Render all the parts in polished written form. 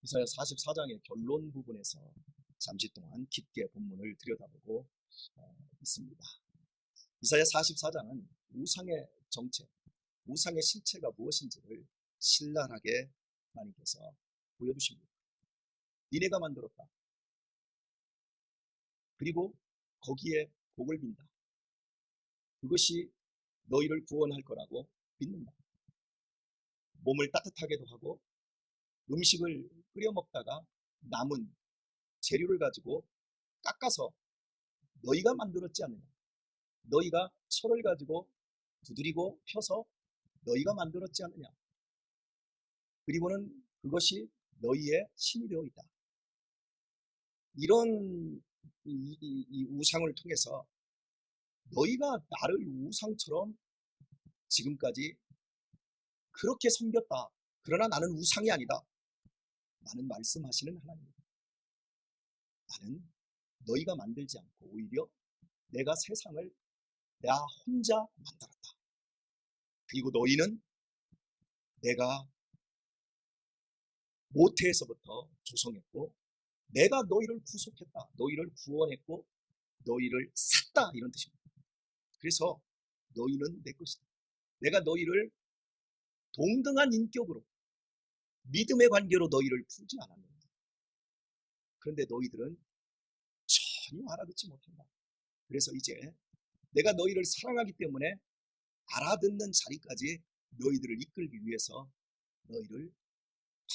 이사야 44장의 결론 부분에서 잠시 동안 깊게 본문을 들여다보고 있습니다. 이사야 44장은 우상의 정체, 우상의 실체가 무엇인지를 신랄하게 하나님께서 보여주십니다. 니네가 만들었다. 그리고 거기에 복을 빈다. 그것이 너희를 구원할 거라고 믿는다. 몸을 따뜻하게도 하고 음식을 끓여 먹다가 남은 재료를 가지고 깎아서 너희가 만들었지 않느냐. 너희가 철을 가지고 두드리고 펴서 너희가 만들었지 않느냐. 그리고는 그것이 너희의 신이 되어 있다. 이런 이 우상을 통해서 너희가 나를 우상처럼 지금까지 그렇게 섬겼다. 그러나 나는 우상이 아니다. 나는 말씀하시는 하나님이다. 나는 너희가 만들지 않고 오히려 내가 세상을 나 혼자 만들었다. 그리고 너희는 내가 모태에서부터 조성했고 내가 너희를 구속했다. 너희를 구원했고 너희를 샀다. 이런 뜻입니다. 그래서 너희는 내 것이다. 내가 너희를 동등한 인격으로 믿음의 관계로 너희를 부르지 않았느냐. 그런데 너희들은 전혀 알아듣지 못한다. 그래서 이제 내가 너희를 사랑하기 때문에 알아듣는 자리까지 너희들을 이끌기 위해서 너희를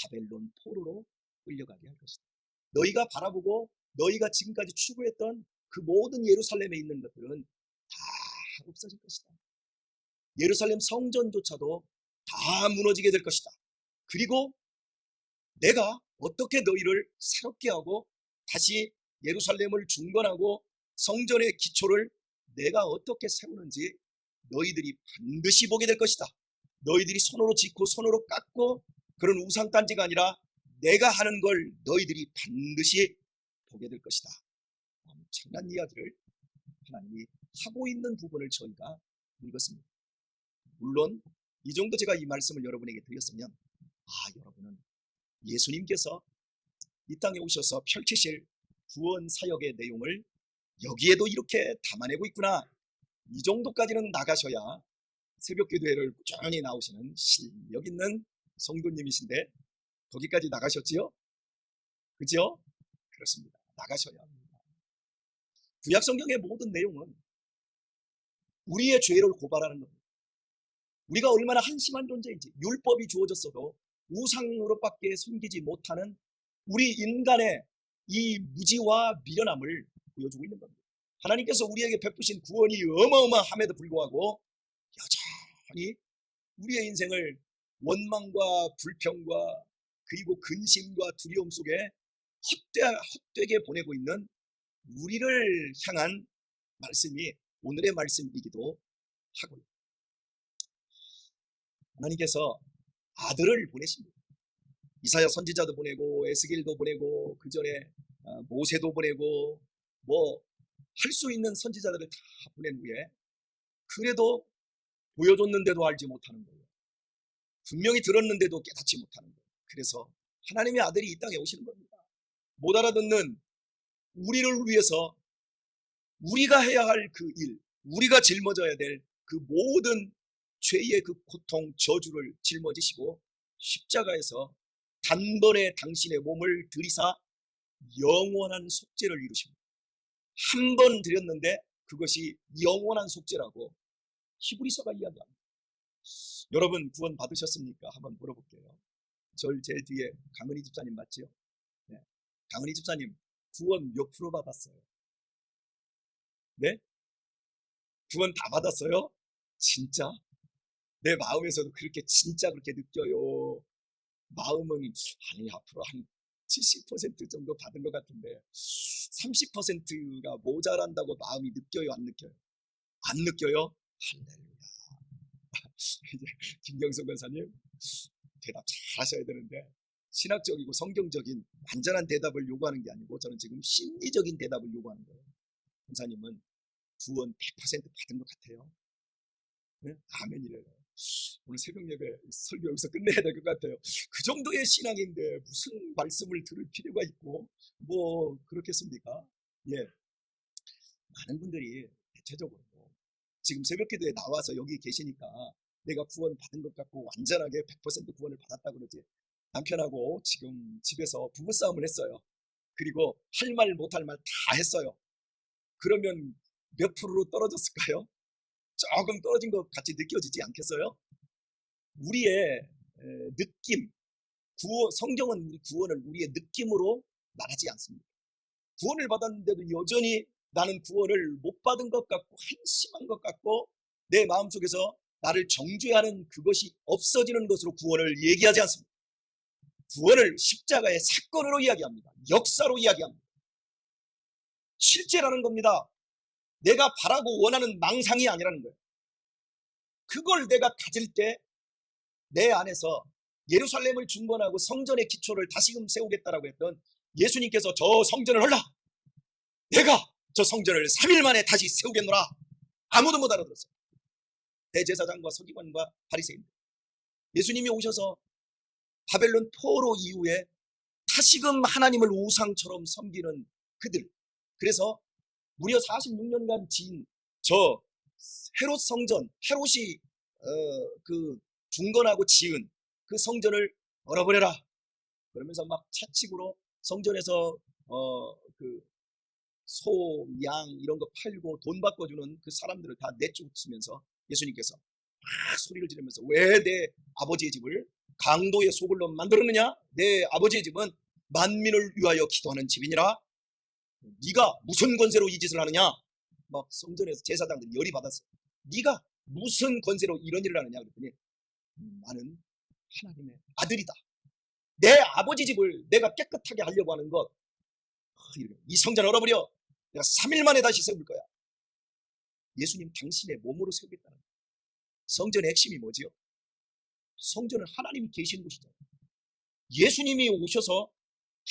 바벨론 포로로 끌려가게 할 것이다. 너희가 바라보고 너희가 지금까지 추구했던 그 모든 예루살렘에 있는 것들은 다 없어질 것이다. 예루살렘 성전조차도 다 무너지게 될 것이다. 그리고 내가 어떻게 너희를 새롭게 하고 다시 예루살렘을 중건하고 성전의 기초를 내가 어떻게 세우는지 너희들이 반드시 보게 될 것이다. 너희들이 손으로 짓고 손으로 깎고 그런 우상단지가 아니라 내가 하는 걸 너희들이 반드시 보게 될 것이다. 엄청난 이야기를 하나님이 하고 있는 부분을 저희가 읽었습니다. 물론 이 정도 제가 이 말씀을 여러분에게 드렸으면 여러분은 예수님께서 이 땅에 오셔서 펼치실 구원 사역의 내용을 여기에도 이렇게 담아내고 있구나. 이 정도까지는 나가셔야 새벽기도회를 꾸준히 나오시는 실력 있는 성도님이신데 거기까지 나가셨지요? 그죠? 그렇습니다. 나가셔야 합니다. 구약성경의 모든 내용은 우리의 죄를 고발하는 겁니다. 우리가 얼마나 한심한 존재인지, 율법이 주어졌어도 우상으로밖에 섬기지 못하는 우리 인간의 이 무지와 미련함을 보여주고 있는 겁니다. 하나님께서 우리에게 베푸신 구원이 어마어마함에도 불구하고 여전히 우리의 인생을 원망과 불평과 그리고 근심과 두려움 속에 헛되게 보내고 있는 우리를 향한 말씀이 오늘의 말씀이기도 하고요. 하나님께서 아들을 보내십니다. 이사야 선지자도 보내고 에스겔도 보내고 그 전에 모세도 보내고 뭐 할 수 있는 선지자들을 다 보낸 후에 그래도 보여줬는데도 알지 못하는 거예요. 분명히 들었는데도 깨닫지 못하는 거예요. 그래서 하나님의 아들이 이 땅에 오시는 겁니다. 못 알아듣는 우리를 위해서 우리가 해야 할 그 일, 우리가 짊어져야 될 그 모든 죄의 그 고통, 저주를 짊어지시고 십자가에서 단번에 당신의 몸을 들이사 영원한 속죄를 이루십니다. 한 번 드렸는데 그것이 영원한 속죄라고 히브리서가 이야기합니다. 여러분 구원 받으셨습니까? 한번 물어볼게요. 제 뒤에 강은희 집사님 맞죠? 네. 강은희 집사님 구원 몇 프로 받았어요? 네? 구원 다 받았어요? 진짜? 내 마음에서도 그렇게 진짜 그렇게 느껴요. 마음은 앞으로 한 70% 정도 받은 것 같은데 30%가 모자란다고 마음이 느껴요? 안 느껴요? 안 느껴요? 할렐루야. 이제 김경수 권사님 대답 잘 하셔야 되는데 신학적이고 성경적인 완전한 대답을 요구하는 게 아니고 저는 지금 심리적인 대답을 요구하는 거예요. 권사님은 구원 100% 받은 것 같아요. 네? 아멘이래요. 오늘 새벽 예배 설교 여기서 끝내야 될 것 같아요. 그 정도의 신앙인데 무슨 말씀을 들을 필요가 있고 뭐 그렇겠습니까? 예, 많은 분들이 대체적으로 지금 새벽 기도에 나와서 여기 계시니까 내가 구원 받은 것 같고 완전하게 100% 구원을 받았다 그러지. 남편하고 지금 집에서 부부싸움을 했어요. 그리고 할 말 못할 말 다 했어요. 그러면 몇 프로로 떨어졌을까요? 조금 떨어진 것 같이 느껴지지 않겠어요? 우리의 느낌, 성경은 우리 구원을 우리의 느낌으로 말하지 않습니다. 구원을 받았는데도 여전히 나는 구원을 못 받은 것 같고 한심한 것 같고 내 마음속에서 나를 정죄하는 그것이 없어지는 것으로 구원을 얘기하지 않습니다. 구원을 십자가의 사건으로 이야기합니다. 역사로 이야기합니다. 실제라는 겁니다. 내가 바라고 원하는 망상이 아니라는 거예요. 그걸 내가 가질 때 내 안에서 예루살렘을 중건하고 성전의 기초를 다시금 세우겠다라고 했던 예수님께서 저 성전을 헐라! 내가 저 성전을 3일 만에 다시 세우겠노라! 아무도 못 알아들었어요. 대제사장과 서기관과 바리새인들. 예수님이 오셔서 바벨론 포로 이후에 다시금 하나님을 우상처럼 섬기는 그들. 그래서 무려 46년간 지은 저 헤롯 성전, 헤롯이 그 중건하고 지은 그 성전을 얼어버려라. 그러면서 막 채찍으로 성전에서 그 소, 양 이런 거 팔고 돈 바꿔주는 그 사람들을 다 내쫓으면서 예수님께서 막 소리를 지르면서 왜 내 아버지의 집을 강도의 소굴로 만들었느냐? 내 아버지의 집은 만민을 위하여 기도하는 집이니라. 네가 무슨 권세로 이 짓을 하느냐? 막 성전에서 제사장들이 열이 받았어요. 네가 무슨 권세로 이런 일을 하느냐? 그랬더니 나는 하나님의 아들이다. 내 아버지 집을 내가 깨끗하게 하려고 하는 것, 이 성전 얼어버려. 내가 3일 만에 다시 세울 거야. 예수님 당신의 몸으로 세우겠다는 거예요. 성전의 핵심이 뭐지요? 성전은 하나님이 계신 곳이잖아요. 예수님이 오셔서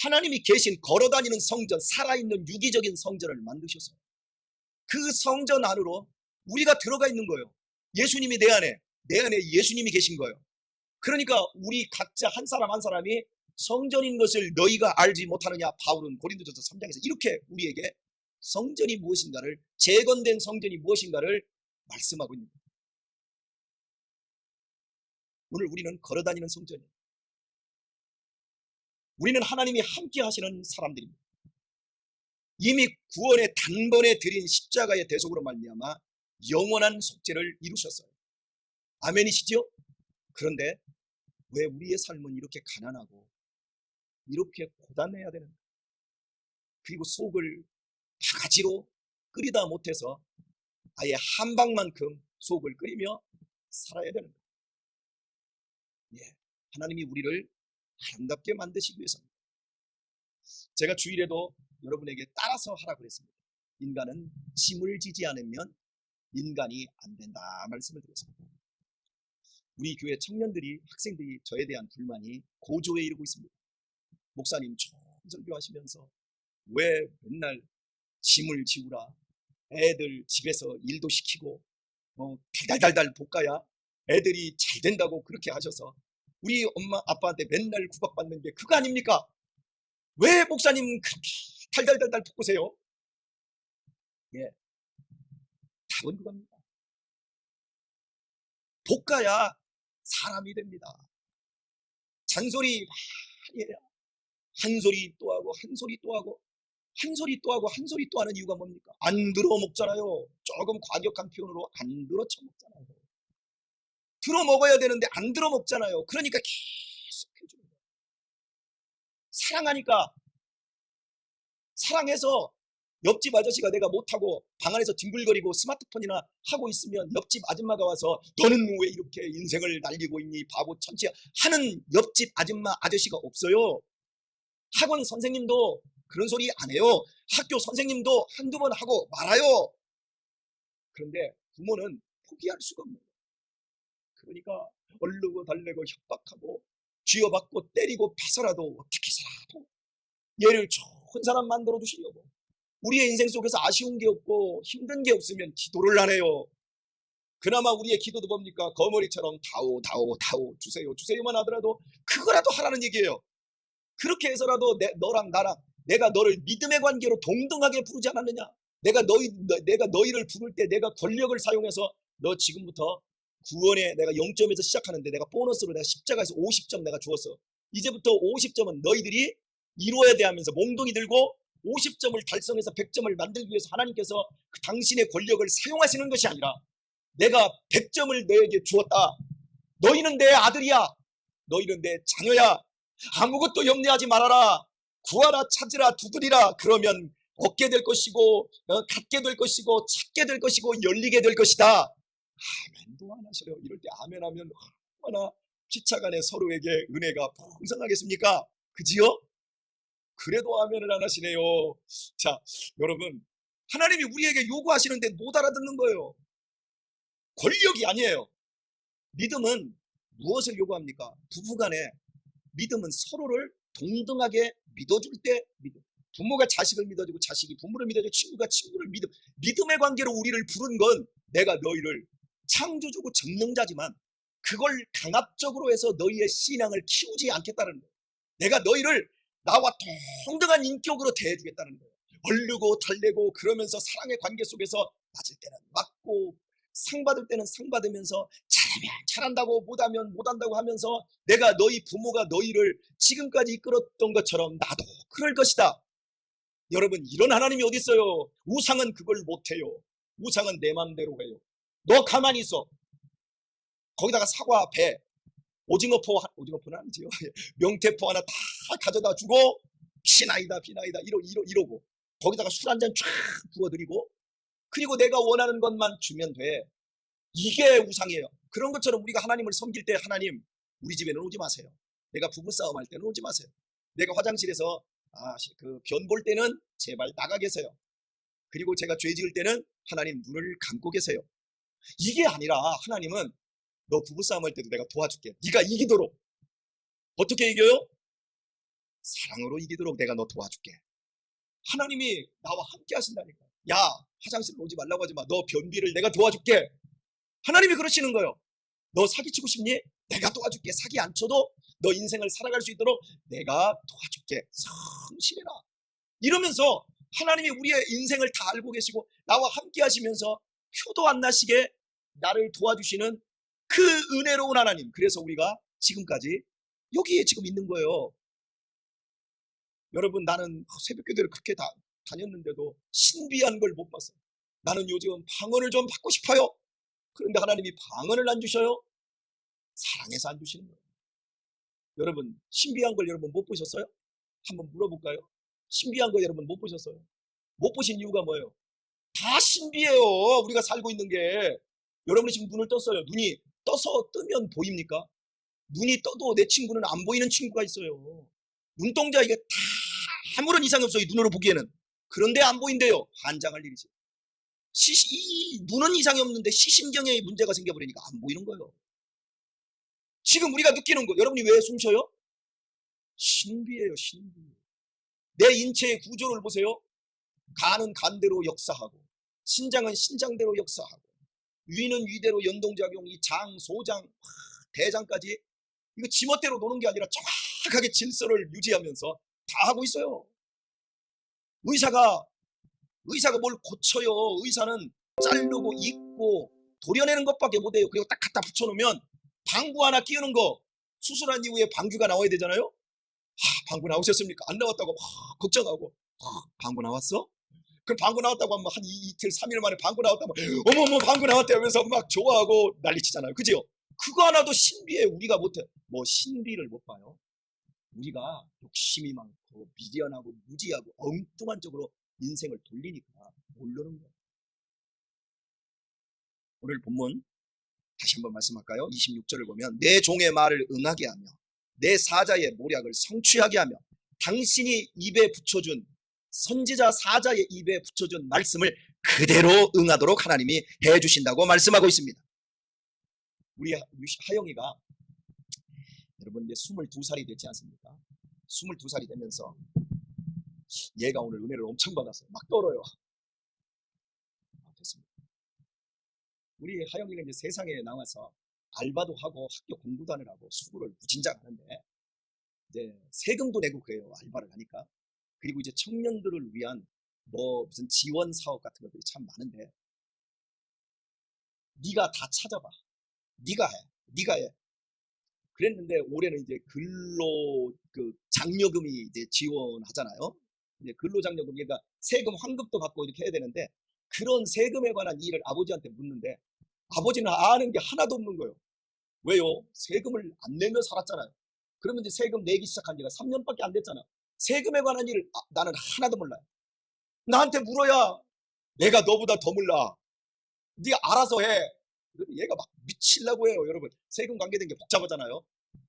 하나님이 계신 걸어다니는 성전, 살아있는 유기적인 성전을 만드셔서 그 성전 안으로 우리가 들어가 있는 거예요. 예수님이 내 안에 예수님이 계신 거예요. 그러니까 우리 각자 한 사람 한 사람이 성전인 것을 너희가 알지 못하느냐? 바울은 고린도전서 3장에서 이렇게 우리에게 성전이 무엇인가를, 재건된 성전이 무엇인가를 말씀하고 있는 거예요. 오늘 우리는 걸어다니는 성전이에요. 우리는 하나님이 함께 하시는 사람들입니다. 이미 구원의 단번에 드린 십자가의 대속으로 말미암아 영원한 속죄를 이루셨어요. 아멘이시죠? 그런데 왜 우리의 삶은 이렇게 가난하고 이렇게 고단해야 되는가? 그리고 속을 바가지로 끓이다 못해서 아예 한 방만큼 속을 끓이며 살아야 되는가? 예, 하나님이 우리를 아름답게 만드시기 위해서입니다. 제가 주일에도 여러분에게 따라서 하라고 그랬습니다. 인간은 짐을 지지 않으면 인간이 안 된다 말씀을 드렸습니다. 우리 교회 청년들이, 학생들이 저에 대한 불만이 고조에 이르고 있습니다. 목사님 좋은 설교하시면서 왜 맨날 짐을 지우라, 애들 집에서 일도 시키고 달달달달 볶아야 애들이 잘 된다고 그렇게 하셔서 우리 엄마 아빠한테 맨날 구박받는 게 그거 아닙니까? 왜 목사님 그렇게 달달달달 볶으세요? 예, 답은 그겁니다. 볶아야 사람이 됩니다. 잔소리 많이 해야 한 소리 또 하고 한 소리 또 하고 한 소리 또 하고 한 소리 또 하는 이유가 뭡니까? 안 들어 먹잖아요. 조금 과격한 표현으로 안 들어 처먹잖아요. 들어 먹어야 되는데 안 들어 먹잖아요. 그러니까 계속 해주는 거예요. 사랑하니까, 사랑해서 옆집 아저씨가 내가 못하고 방 안에서 뒹굴거리고 스마트폰이나 하고 있으면 옆집 아줌마가 와서 너는 왜 이렇게 인생을 날리고 있니 바보 천치야 하는 옆집 아줌마 아저씨가 없어요. 학원 선생님도 그런 소리 안 해요. 학교 선생님도 한두 번 하고 말아요. 그런데 부모는 포기할 수가 없는 거예요. 그러니까 얼르고 달래고 협박하고 쥐어받고 때리고 패서라도 어떻게 해서라도 얘를 좋은 사람 만들어 주시려고, 우리의 인생 속에서 아쉬운 게 없고 힘든 게 없으면 기도를 안 해요. 그나마 우리의 기도도 뭡니까? 거머리처럼 다오 다오 다오 주세요 주세요만 하더라도 그거라도 하라는 얘기예요. 그렇게 해서라도 너랑 나랑 내가 너를 믿음의 관계로 동등하게 부르지 않았느냐? 내가 너희를 부를 때 내가 권력을 사용해서 너 지금부터 구원에 내가 0점에서 시작하는데 내가 보너스로 내가 십자가에서 50점 내가 주었어. 이제부터 50점은 너희들이 이루어야 돼 하면서 몽둥이 들고 50점을 달성해서 100점을 만들기 위해서 하나님께서 그 당신의 권력을 사용하시는 것이 아니라 내가 100점을 너에게 주었다. 너희는 내 아들이야. 너희는 내 자녀야. 아무것도 염려하지 말아라. 구하라 찾으라 두드리라. 그러면 얻게 될 것이고 갖게 될 것이고 찾게 될 것이고 열리게 될 것이다. 아멘도 안 하셔요. 이럴 때 아멘하면 얼마나 기차간에 서로에게 은혜가 풍성하겠습니까? 그지요? 그래도 아멘을 안 하시네요. 자, 여러분, 하나님이 우리에게 요구하시는데 못 알아듣는 거예요. 권력이 아니에요. 믿음은 무엇을 요구합니까? 부부간에 믿음은 서로를 동등하게 믿어줄 때 믿음. 부모가 자식을 믿어주고 자식이 부모를 믿어주고 친구가 친구를 믿음의 관계로 우리를 부른 건 내가 너희를 창조주고 전능자지만 그걸 강압적으로 해서 너희의 신앙을 키우지 않겠다는 거예요. 내가 너희를 나와 동등한 인격으로 대해주겠다는 거예요. 얼르고 달래고 그러면서 사랑의 관계 속에서 맞을 때는 맞고 상 받을 때는 상 받으면서 잘하면 잘한다고 못하면 못한다고 하면서 내가 너희 부모가 너희를 지금까지 이끌었던 것처럼 나도 그럴 것이다. 여러분, 이런 하나님이 어디 있어요? 우상은 그걸 못해요. 우상은 내 맘대로 해요. 너 가만히 있어. 거기다가 사과, 배, 오징어포는 아니지요. 명태포 하나 다 가져다 주고 비나이다 이러고 거기다가 술 한 잔 쫙 부어드리고 그리고 내가 원하는 것만 주면 돼. 이게 우상이에요. 그런 것처럼 우리가 하나님을 섬길 때 하나님 우리 집에는 오지 마세요. 내가 부부싸움 할 때는 오지 마세요. 내가 화장실에서 변 볼 때는 제발 나가 계세요. 그리고 제가 죄 지을 때는 하나님 눈을 감고 계세요. 이게 아니라 하나님은 너 부부싸움 할 때도 내가 도와줄게. 네가 이기도록. 어떻게 이겨요? 사랑으로 이기도록 내가 너 도와줄게. 하나님이 나와 함께 하신다니까. 야, 화장실 오지 말라고 하지 마. 너 변비를 내가 도와줄게. 하나님이 그러시는 거예요. 너 사기치고 싶니? 내가 도와줄게. 사기 안 쳐도 너 인생을 살아갈 수 있도록 내가 도와줄게. 성실해라. 이러면서 하나님이 우리의 인생을 다 알고 계시고 나와 함께 하시면서 표도 안 나시게 나를 도와주시는 그 은혜로운 하나님. 그래서 우리가 지금까지 여기에 지금 있는 거예요. 여러분, 나는 새벽교대를 그렇게 다녔는데도 신비한 걸 못 봤어요. 나는 요즘 방언을 좀 받고 싶어요. 그런데 하나님이 방언을 안 주셔요? 사랑해서 안 주시는 거예요. 여러분, 신비한 걸 여러분 못 보셨어요? 한번 물어볼까요? 신비한 거 여러분 못 보셨어요? 못 보신 이유가 뭐예요? 다 신비해요. 우리가 살고 있는 게. 여러분이 지금 눈을 떴어요. 눈이 떠서 뜨면 보입니까? 눈이 떠도 내 친구는 안 보이는 친구가 있어요. 눈동자 이게 다 아무런 이상이 없어요. 눈으로 보기에는. 그런데 안 보인대요. 환장할 일이지. 이 눈은 이상이 없는데 시신경에 문제가 생겨버리니까 안 보이는 거예요. 지금 우리가 느끼는 거, 여러분이 왜 숨 쉬어요? 신비예요, 신비. 내 인체의 구조를 보세요. 간은 간대로 역사하고 신장은 신장대로 역사하고 위는 위대로 연동작용, 이 장, 소장, 대장까지 이거 지멋대로 노는 게 아니라 정확하게 질서를 유지하면서 다 하고 있어요. 의사가 뭘 고쳐요. 의사는 자르고 입고 도려내는 것밖에 못해요. 그리고 딱 갖다 붙여놓으면 방구 하나 끼우는 거, 수술한 이후에 방귀가 나와야 되잖아요. 방구 나오셨습니까? 안 나왔다고 걱정하고 방구 나왔어? 그럼 방구 나왔다고 하면 한 이틀 3일 만에 방구 나왔다고 어머머 방구 나왔대 하면서 막 좋아하고 난리치잖아요. 그죠? 그거 하나도 신비해. 우리가 못해. 뭐 신비를 못 봐요. 우리가 욕심이 많고 미련하고 무지하고 엉뚱한 쪽으로 인생을 돌리니까 모르는 거예요. 오늘 본문 다시 한번 말씀할까요? 26절을 보면 내 종의 말을 응하게 하며 내 사자의 모략을 성취하게 하며 당신이 입에 붙여준 선지자 사자의 입에 붙여준 말씀을 그대로 응하도록 하나님이 해주신다고 말씀하고 있습니다. 우리 하영이가 여러분 이제 22살이 됐지 않습니까? 22살이 되면서 얘가 오늘 은혜를 엄청 받았어요. 막 떨어요. 됐습니다. 우리 하영이가 이제 세상에 나와서 알바도 하고 학교 공부도 하느라고 수고를 무진장 하는데 이제 세금도 내고 그래요. 알바를 하니까. 그리고 이제 청년들을 위한 뭐 무슨 지원 사업 같은 것들이 참 많은데 네가 다 찾아봐. 네가 해. 그랬는데 올해는 이제 근로 그 장려금이 이제 지원하잖아요. 이제 근로장려금, 그러니까 세금 환급도 받고 이렇게 해야 되는데 그런 세금에 관한 일을 아버지한테 묻는데 아버지는 아는 게 하나도 없는 거예요. 왜요? 세금을 안 내며 살았잖아요. 그러면 이제 세금 내기 시작한 지가 3년밖에 안 됐잖아. 세금에 관한 일을 나는 하나도 몰라요. 나한테 물어야 내가 너보다 더 몰라. 네가 알아서 해. 얘가 막 미치려고 해요. 여러분, 세금 관계된 게 복잡하잖아요.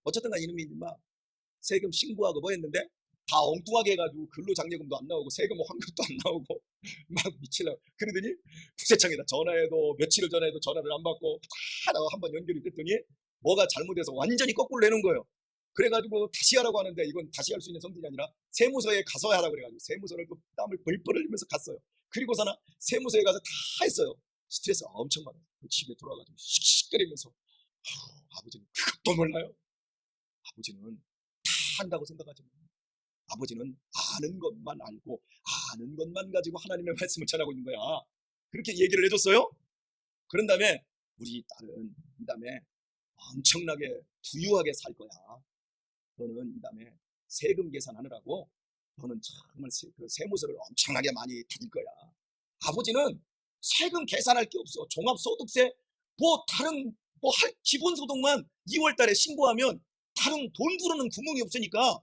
어쨌든 간 이놈이 막 세금 신고하고 뭐 했는데 다 엉뚱하게 해가지고 근로장려금도 안 나오고 세금 환급도 안 나오고 막 미치려고. 그러더니 국세청에다 전화해도 며칠 전에도 전화를 안 받고 다 한번 연결이 됐더니 뭐가 잘못해서 완전히 거꾸로 내는 거예요. 그래가지고 다시 하라고 하는데 이건 다시 할 수 있는 성질이 아니라 세무서에 가서 하라고 그래가지고 세무서를 또 땀을 뻘뻘 흘리면서 갔어요. 그리고서는 세무서에 가서 다 했어요. 스트레스 엄청 많아요. 집에 돌아가지고 씩씩거리면서 아버지는 그것도 몰라요. 아버지는 다 한다고 생각하지만 아버지는 아는 것만 알고 아는 것만 가지고 하나님의 말씀을 전하고 있는 거야. 그렇게 얘기를 해줬어요. 그런 다음에 우리 딸은 이 다음에 엄청나게 부유하게 살 거야. 너는 이 다음에 세금 계산하느라고 너는 정말 그 세무서를 엄청나게 많이 다닐 거야. 아버지는 세금 계산할 게 없어. 종합소득세 뭐 다른 뭐 할 기본소득만 2월 달에 신고하면 다른 돈 부르는 구멍이 없으니까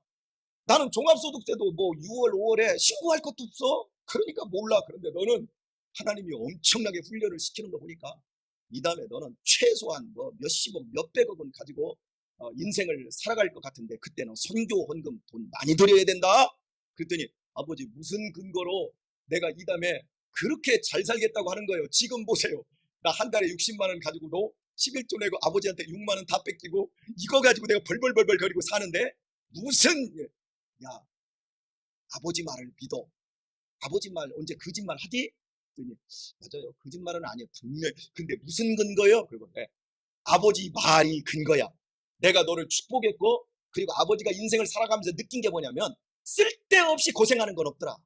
나는 종합소득세도 뭐 6월 5월에 신고할 것도 없어. 그러니까 몰라. 그런데 너는 하나님이 엄청나게 훈련을 시키는 거 보니까 이 다음에 너는 최소한 뭐 몇십억 몇백억은 가지고 인생을 살아갈 것 같은데 그때는 선교 헌금 돈 많이 드려야 된다. 그랬더니 아버지 무슨 근거로 내가 이 다음에 그렇게 잘 살겠다고 하는 거예요. 지금 보세요. 나 한 달에 60만 원 가지고도 11조 내고 아버지한테 6만 원 다 뺏기고 이거 가지고 내가 벌벌벌벌 거리고 사는데 무슨 야 아버지 말을 믿어. 아버지 말 언제 거짓말 하디? 그랬더니 맞아요. 거짓말은 아니에요. 분명히. 근데 무슨 근거요? 그리고 네. 아버지 말이 근거야. 내가 너를 축복했고 그리고 아버지가 인생을 살아가면서 느낀 게 뭐냐면 쓸데없이 고생하는 건 없더라.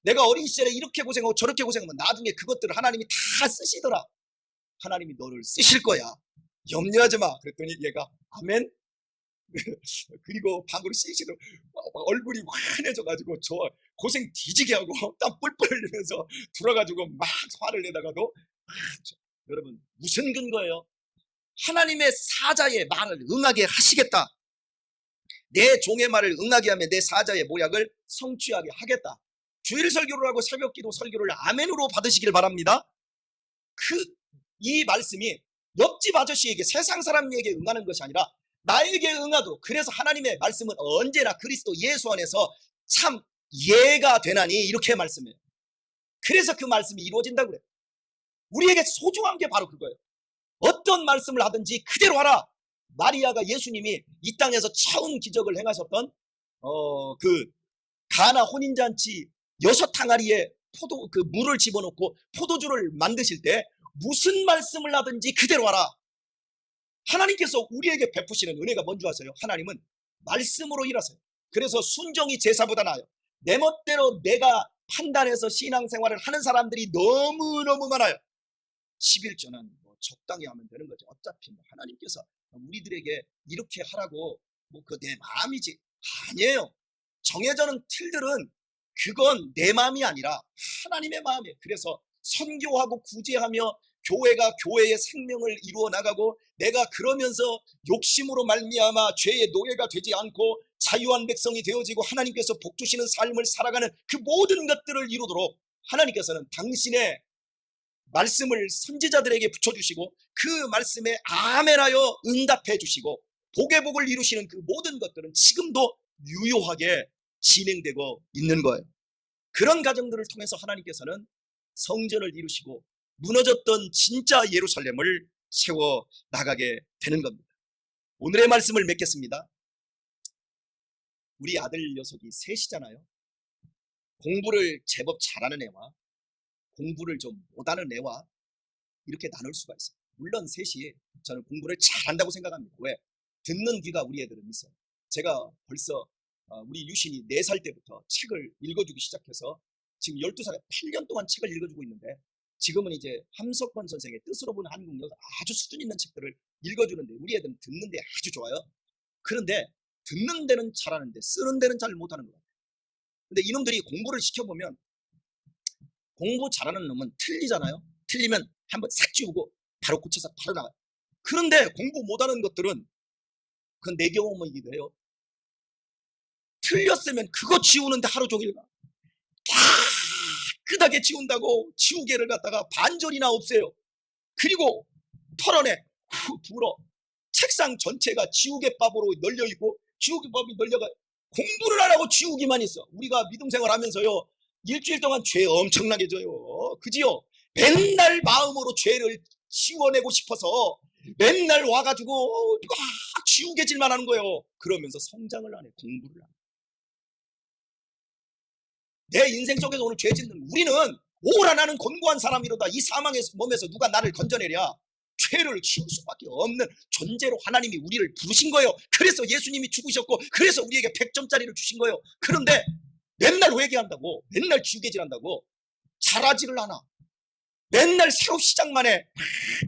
내가 어린 시절에 이렇게 고생하고 저렇게 고생하면 나중에 그것들을 하나님이 다 쓰시더라. 하나님이 너를 쓰실 거야. 염려하지 마. 그랬더니 얘가 아멘. 그리고 방으로 씩씩도 얼굴이 환해져가지고 저 고생 뒤지게 하고 땀 뿔뿔 흘리면서 들어가지고 막 화를 내다가도 여러분 무슨 근거예요? 하나님의 사자의 말을 응하게 하시겠다. 내 종의 말을 응하게 하면 내 사자의 모약을 성취하게 하겠다. 주일 설교를 하고 새벽기도 설교를 아멘으로 받으시길 바랍니다. 이 말씀이 옆집 아저씨에게 세상 사람에게 응하는 것이 아니라 나에게 응하도록. 그래서 하나님의 말씀은 언제나 그리스도 예수 안에서 참 예가 되나니 이렇게 말씀해요. 그래서 그 말씀이 이루어진다고 그래요. 우리에게 소중한 게 바로 그거예요. 어떤 말씀을 하든지 그대로 하라. 마리아가 예수님이 이 땅에서 처음 기적을 행하셨던 그 가나 혼인잔치 6항아리에 그 물을 집어넣고 포도주를 만드실 때 무슨 말씀을 하든지 그대로 하라. 하나님께서 우리에게 베푸시는 은혜가 뭔지 아세요? 하나님은 말씀으로 일하세요. 그래서 순종이 제사보다 나아요. 내 멋대로 내가 판단해서 신앙생활을 하는 사람들이 너무너무 많아요. 11조는 뭐 적당히 하면 되는 거죠. 어차피 뭐 하나님께서 우리들에게 이렇게 하라고 뭐 그 내 마음이지. 아니에요. 정해져는 틀들은 그건 내 마음이 아니라 하나님의 마음이에요. 그래서 선교하고 구제하며 교회가 교회의 생명을 이루어 나가고 내가 그러면서 욕심으로 말미암아 죄의 노예가 되지 않고 자유한 백성이 되어지고 하나님께서 복 주시는 삶을 살아가는 그 모든 것들을 이루도록 하나님께서는 당신의 말씀을 선지자들에게 붙여주시고 그 말씀에 아멘하여 응답해 주시고 복의 복을 이루시는 그 모든 것들은 지금도 유효하게 진행되고 있는 거예요. 그런 과정들을 통해서 하나님께서는 성전을 이루시고 무너졌던 진짜 예루살렘을 세워 나가게 되는 겁니다. 오늘의 말씀을 맺겠습니다. 우리 아들 녀석이 셋이잖아요. 공부를 제법 잘하는 애와 공부를 좀 못하는 애와 이렇게 나눌 수가 있어요. 물론 셋이 저는 공부를 잘한다고 생각합니다. 왜? 듣는 귀가 우리 애들은 있어요. 제가 벌써 우리 유신이 4살 때부터 책을 읽어주기 시작해서 지금 12살에 8년 동안 책을 읽어주고 있는데, 지금은 이제 함석권 선생의 뜻으로 보는 한국 역사 아주 수준 있는 책들을 읽어주는데 우리 애들은 듣는 데 아주 좋아요. 그런데 듣는 데는 잘하는데 쓰는 데는 잘 못하는 것 같아요. 근데 이놈들이 공부를 시켜보면, 공부 잘하는 놈은 틀리잖아요. 틀리면 한번 싹 지우고 바로 고쳐서 바로 나가요. 그런데 공부 못하는 것들은, 그건 내 경험이기도 해요. 틀렸으면 그거 지우는데 하루 종일 깨끗하게 지운다고 지우개를 갖다가 반절이나 없애요. 그리고 털어내 불어. 책상 전체가 지우개밥으로 널려있고 지우개밥이 널려가. 공부를 안 하고 지우기만 있어. 우리가 믿음생활 하면서요, 일주일 동안 죄 엄청나게 져요. 그지요? 맨날 마음으로 죄를 지워내고 싶어서 맨날 와가지고 지우개질만 하는 거예요. 그러면서 성장을 안 해. 공부를 안 해. 내 인생 속에서 오늘 죄 짓는 우리는, 오라 나는 곤고한 사람이로다. 이 사망의 몸에서 누가 나를 건져내랴. 죄를 지을 수밖에 없는 존재로 하나님이 우리를 부르신 거예요. 그래서 예수님이 죽으셨고, 그래서 우리에게 100점짜리를 주신 거예요. 그런데 맨날 회개한다고, 맨날 지우개질한다고 잘하지를 않아. 맨날 새로 시작만 해.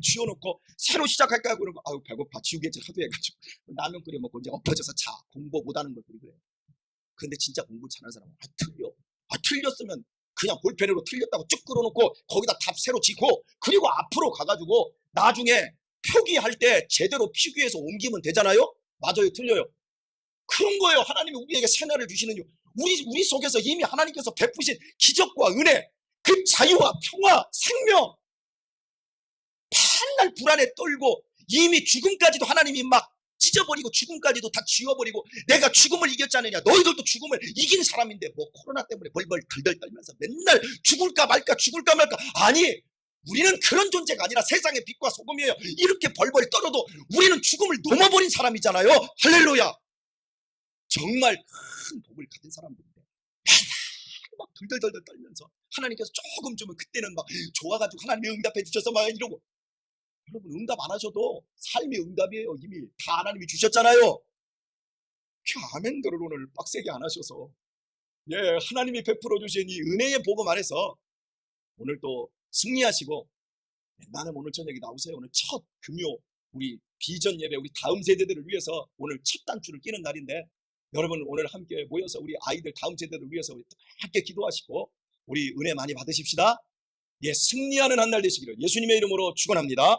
지워놓고 새로 시작할까 하고 그러고, 아유 배고파, 지우개질 하도 해가지고 라면 끓여 먹고 이제 엎어져서 자. 공부 못하는 것들이 그래요. 근데 진짜 공부 잘하는 사람은 틀려. 틀렸으면 그냥 볼펜으로 틀렸다고 쭉 끌어놓고 거기다 답 새로 짓고, 그리고 앞으로 가가지고 나중에 표기할 때 제대로 필기해서 옮기면 되잖아요. 맞아요, 틀려요? 그런 거예요. 하나님이 우리에게 새날을 주시는 이유. 우리 속에서 이미 하나님께서 베푸신 기적과 은혜, 그 자유와 평화, 생명, 맨날 불안에 떨고 이미 죽음까지도 하나님이 막 찢어버리고 죽음까지도 다 지워버리고, 내가 죽음을 이겼지 않느냐. 너희들도 죽음을 이긴 사람인데 뭐 코로나 때문에 벌벌 덜덜 떨면서 맨날 죽을까 말까 죽을까 말까. 아니, 우리는 그런 존재가 아니라 세상의 빛과 소금이에요. 이렇게 벌벌 떨어도 우리는 죽음을 넘어버린 사람이잖아요. 할렐루야. 정말 큰 복을 가진 사람들인데 맨날 막 덜덜덜 떨면서 하나님께서 조금 주면 그때는 막 좋아가지고 하나님이 응답해 주셔서 막 이러고. 여러분, 응답 안 하셔도 삶의 응답이에요. 이미 다 하나님이 주셨잖아요. 아멘들을 오늘 빡세게 안 하셔서, 예, 하나님이 베풀어 주신 이 은혜의 복음 안에서 오늘 또 승리하시고, 나는 오늘 저녁에 나오세요. 오늘 첫 금요 우리 비전 예배, 우리 다음 세대들을 위해서 오늘 첫 단추를 끼는 날인데, 여러분 오늘 함께 모여서 우리 아이들 다음 세대들을 위해서 우리 함께 기도하시고 우리 은혜 많이 받으십시다. 예, 승리하는 한 날 되시기를 예수님의 이름으로 축원합니다.